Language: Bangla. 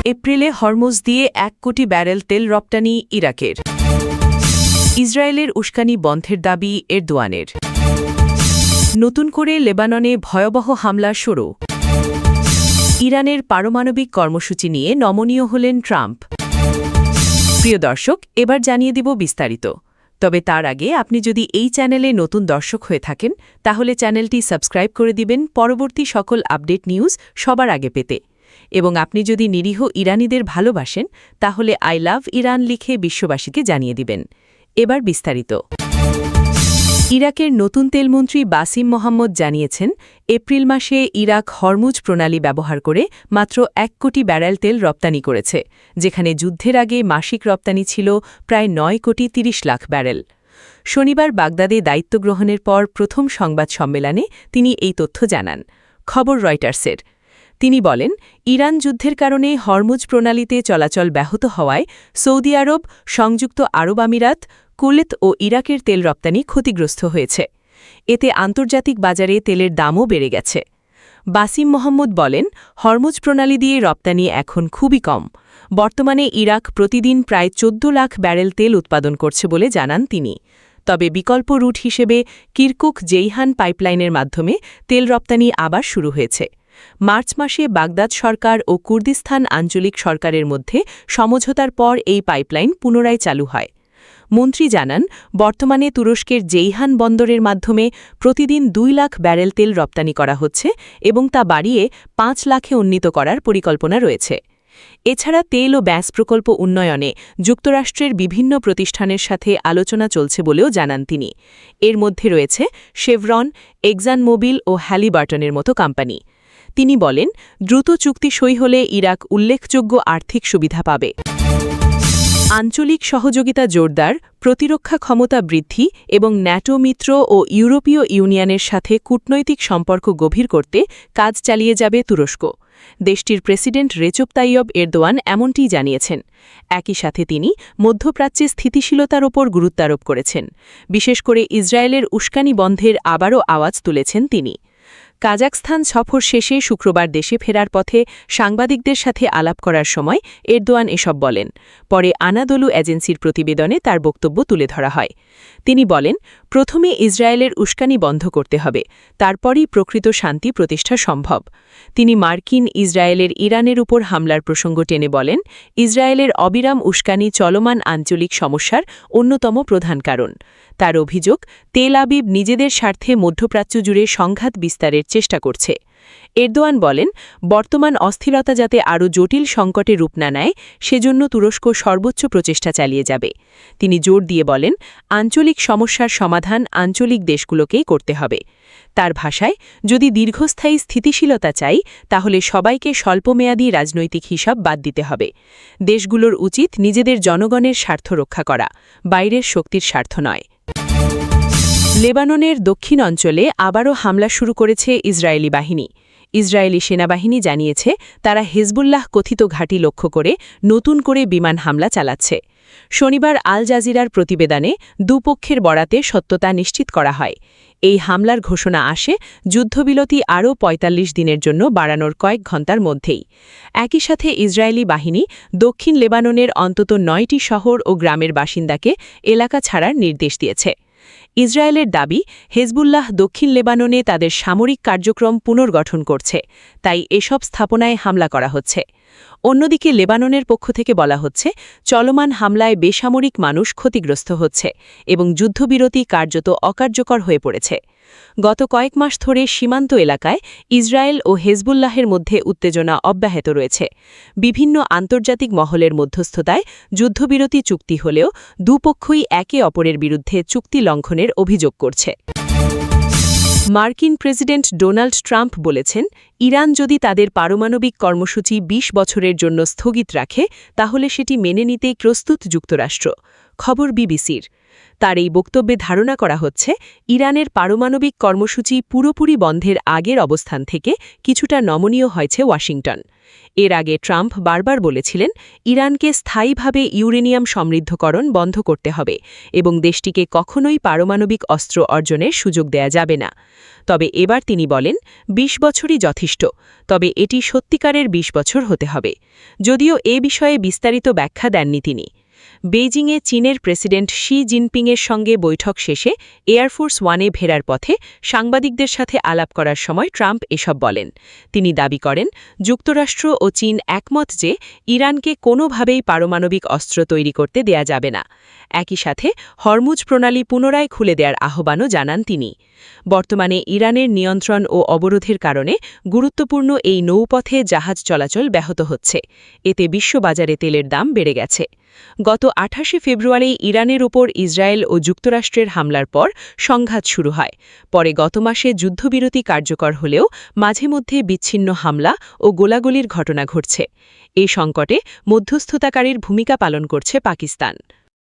এপ্রিলে হরমুজ দিয়ে ১ কোটি ব্যারেল তেল রপ্তানি ইরাকের। ইসরায়েলের উস্কানি বন্ধের দাবি এরদোয়ানের। নতুন করে লেবাননে ভয়াবহ হামলা শুরু। ইরানের পারমাণবিক কর্মসূচি নিয়ে নমনীয় হলেন ট্রাম্প। প্রিয় দর্শক, এবার জানিয়ে দিব বিস্তারিত। তবে তার আগে আপনি যদি এই চ্যানেলে নতুন দর্শক হয়ে থাকেন তাহলে চ্যানেলটি সাবস্ক্রাইব করে দিবেন পরবর্তী সকল আপডেট নিউজ সবার আগে পেতে। এবং আপনি যদি নিরীহ ইরানিদের ভালোবাসেন তাহলে আই লাভ ইরান লিখে বিশ্ববাসীকে জানিয়ে দিবেন। এবার বিস্তারিত। ইরাকের নতুন তেলমন্ত্রী বাসিম মোহাম্মদ জানিয়েছেন, এপ্রিল মাসে ইরাক হরমুজ প্রণালী ব্যবহার করে মাত্র ১ কোটি ব্যারেল তেল রপ্তানি করেছে, যেখানে যুদ্ধের আগে মাসিক রপ্তানি ছিল প্রায় ৯ কোটি ৩০ লাখ ব্যারেল। শনিবার বাগদাদে দায়িত্ব গ্রহণের পর প্রথম সংবাদ সম্মেলনে তিনি এই তথ্য জানান। খবর রয়টার্সের। তিনি বলেন, ইরান যুদ্ধের কারণে হরমুজ প্রণালীতে চলাচল ব্যাহত হওয়ায় সৌদি আরব, সংযুক্ত আরব আমিরাত, কুয়েত ও ইরাকের তেল রপ্তানি ক্ষতিগ্রস্ত হয়েছে। এতে আন্তর্জাতিক বাজারে তেলের দামও বেড়ে গেছে। বাসিম মোহাম্মদ বলেন, হরমুজ প্রণালী দিয়ে রপ্তানি এখন খুবই কম। বর্তমানে ইরাক প্রতিদিন প্রায় ১৪ লাখ ব্যারেল তেল উৎপাদন করছে বলে জানান তিনি। তবে বিকল্প রুট হিসেবে কিরকুক জেইহান পাইপলাইনের মাধ্যমে তেল রপ্তানি আবার শুরু হয়েছে। মার্চ মাসে বাগদাদ সরকার ও কুর্দিস্তান আঞ্চলিক সরকারের মধ্যে সমঝোতার পর এই পাইপলাইন পুনরায় চালু হয়। মন্ত্রী জানান, বর্তমানে তুরস্কের জেইহান বন্দরের মাধ্যমে প্রতিদিন ২ লাখ ব্যারেল তেল রপ্তানি করা হচ্ছে এবং তা বাড়িয়ে ৫ লাখে উন্নীত করার পরিকল্পনা রয়েছে। এছাড়া তেল ও ব্যাস প্রকল্প উন্নয়নে যুক্তরাষ্ট্রের বিভিন্ন প্রতিষ্ঠানের সাথে আলোচনা চলছে বলেও জানান তিনি। এর মধ্যে রয়েছে শেভরন, এক্সান মোবিল ও হ্যালিবার্টনের মতো কোম্পানি। তিনি বলেন, দ্রুত চুক্তি সই হলে ইরাক উল্লেখযোগ্য আর্থিক সুবিধা পাবে। আঞ্চলিক সহযোগিতা জোরদার, প্রতিরক্ষা ক্ষমতা বৃদ্ধি এবং ন্যাটো মিত্র ও ইউরোপীয় ইউনিয়নের সাথে কূটনৈতিক সম্পর্ক গভীর করতে কাজ চালিয়ে যাবে তুরস্ক। দেশটির প্রেসিডেন্ট রেজেপ তাইয়্যিপ এরদোয়ান এমনটিই জানিয়েছেন। একই সাথে তিনি মধ্যপ্রাচ্যে স্থিতিশীলতার ওপর গুরুত্বারোপ করেছেন। বিশেষ করে ইসরায়েলের উস্কানি বন্ধের আবারও আওয়াজ তুলেছেন তিনি। কাজাখস্তান সফর শেষে শুক্রবার দেশে ফেরার পথে সাংবাদিকদের সাথে আলাপ করার সময় এরদোয়ান এসব বলেন। পরে আনাদোলু এজেন্সির প্রতিবেদনে তার বক্তব্য তুলে ধরা হয়। তিনি বলেন, প্রথমে ইসরায়েলের উস্কানি বন্ধ করতে হবে, তারপরই প্রকৃত শান্তি প্রতিষ্ঠা সম্ভব। তিনি মার্কিন ইসরায়েলের ইরানের উপর হামলার প্রসঙ্গ টেনে বলেন, ইসরায়েলের অবিরাম উস্কানি চলমান আঞ্চলিক সমস্যার অন্যতম প্রধান কারণ। তার অভিযোগ, তেল আবিব নিজেদের স্বার্থে মধ্যপ্রাচ্য জুড়ে সংঘাত বিস্তারের চেষ্টা করছে। এরদোয়ান বলেন, বর্তমান অস্থিরতা যাতে আরও জটিল সংকটে রূপ না নেয় সেজন্য তুরস্ক সর্বোচ্চ প্রচেষ্টা চালিয়ে যাবে। তিনি জোর দিয়ে বলেন, আঞ্চলিক সমস্যার সমাধান আঞ্চলিক দেশগুলোকেই করতে হবে। তার ভাষায়, যদি দীর্ঘস্থায়ী স্থিতিশীলতা চাই তাহলে সবাইকে স্বল্পমেয়াদী রাজনৈতিক হিসাব বাদ দিতে হবে। দেশগুলোর উচিত নিজেদের জনগণের স্বার্থ রক্ষা করা, বাইরের শক্তির স্বার্থ নয়। লেবাননের দক্ষিণ অঞ্চলে আবারও হামলা শুরু করেছে ইসরায়েলি বাহিনী। ইসরায়েলি সেনাবাহিনী জানিয়েছে, তারা হিজবুল্লাহ কথিত ঘাঁটি লক্ষ্য করে নতুন করে বিমান হামলা চালাচ্ছে। শনিবার আল জাজিরার প্রতিবেদনে দুপক্ষের বরাতে সত্যতা নিশ্চিত করা হয়। এই হামলার ঘোষণা আসে যুদ্ধবিরতি আরও ৪৫ দিনের জন্য বাড়ানোর কয়েক ঘণ্টার মধ্যেই। একই সাথে ইসরায়েলি বাহিনী দক্ষিণ লেবাননের অন্তত ৯টি শহর ও গ্রামের বাসিন্দাকে এলাকা ছাড়ার নির্দেশ দিয়েছে। ইসরায়েলের দাবি, হেজবুল্লাহ দক্ষিণ লেবাননে তাদের সামরিক কার্যক্রম পুনর্গঠন করছে, তাই এসব স্থাপনায় হামলা করা হচ্ছে। অন্যদিকে লেবাননের পক্ষ থেকে বলা হচ্ছে, চলমান হামলায় বেসামরিক মানুষ ক্ষতিগ্রস্ত হচ্ছে এবং যুদ্ধবিরতি কার্যত অকার্যকর হয়ে পড়েছে। গত কয়েক মাস ধরে সীমান্ত এলাকায় ইসরায়েল ও হেজবুল্লাহের মধ্যে উত্তেজনা অব্যাহত রয়েছে। বিভিন্ন আন্তর্জাতিক মহলের মধ্যস্থতায় যুদ্ধবিরতি চুক্তি হলেও দুপক্ষই একে অপরের বিরুদ্ধে চুক্তি লঙ্ঘনের অভিযোগ করছে। মার্কিন প্রেসিডেন্ট ডোনাল্ড ট্রাম্প বলেছেন, ইরান যদি তাদের পারমাণবিক কর্মসূচি ২০ বছরের জন্য স্থগিত রাখে তাহলে সেটি মেনে নিতে প্রস্তুত যুক্তরাষ্ট্র। খবর বিবিসির। তার এই বক্তব্যে ধারণা করা হচ্ছে ইরানের পারমাণবিক কর্মসূচি পুরোপুরি বন্ধের আগের অবস্থান থেকে কিছুটা নমনীয় হয়েছে ওয়াশিংটন। এর আগে ট্রাম্প বারবার বলেছিলেন ইরানকে স্থায়ীভাবে ইউরেনিয়াম সমৃদ্ধকরণ বন্ধ করতে হবে এবং দেশটিকে কখনোই পারমাণবিক অস্ত্র অর্জনের সুযোগ দেয়া যাবে না। তবে এবার তিনি বলেন ২০ বছরই যথেষ্ট, তবে এটি সত্যিকারের ২০ বছর হতে হবে। যদিও এ বিষয়ে বিস্তারিত ব্যাখ্যা দেননি তিনি। বেইজিংয়ে চীনের প্রেসিডেন্ট শি জিনপিংয়ের সঙ্গে বৈঠক শেষে এয়ারফোর্স ওয়ানে ফেরার পথে সাংবাদিকদের সাথে আলাপ করার সময় ট্রাম্প এসব বলেন। তিনি দাবি করেন যুক্তরাষ্ট্র ও চীন একমত যে ইরানকে কোনোভাবেই পারমাণবিক অস্ত্র তৈরি করতে দেয়া যাবে না। একই সাথে হরমুজ প্রণালী পুনরায় খুলে দেওয়ার আহ্বানও জানান তিনি। বর্তমানে ইরানের নিয়ন্ত্রণ ও অবরোধের কারণে গুরুত্বপূর্ণ এই নৌপথে জাহাজ চলাচল ব্যাহত হচ্ছে। এতে বিশ্ববাজারে তেলের দাম বেড়ে গেছে। গত ২৮ ফেব্রুয়ারি ইরানের ওপর ইসরায়েল ও যুক্তরাষ্ট্রের হামলার পর সংঘাত শুরু হয়। পরে গত মাসে যুদ্ধবিরতি কার্যকর হলেও মাঝে মধ্যে বিচ্ছিন্ন হামলা ও গোলাগুলির ঘটনা ঘটছে। এই সংকটে মধ্যস্থতাকারীর ভূমিকা পালন করছে পাকিস্তান।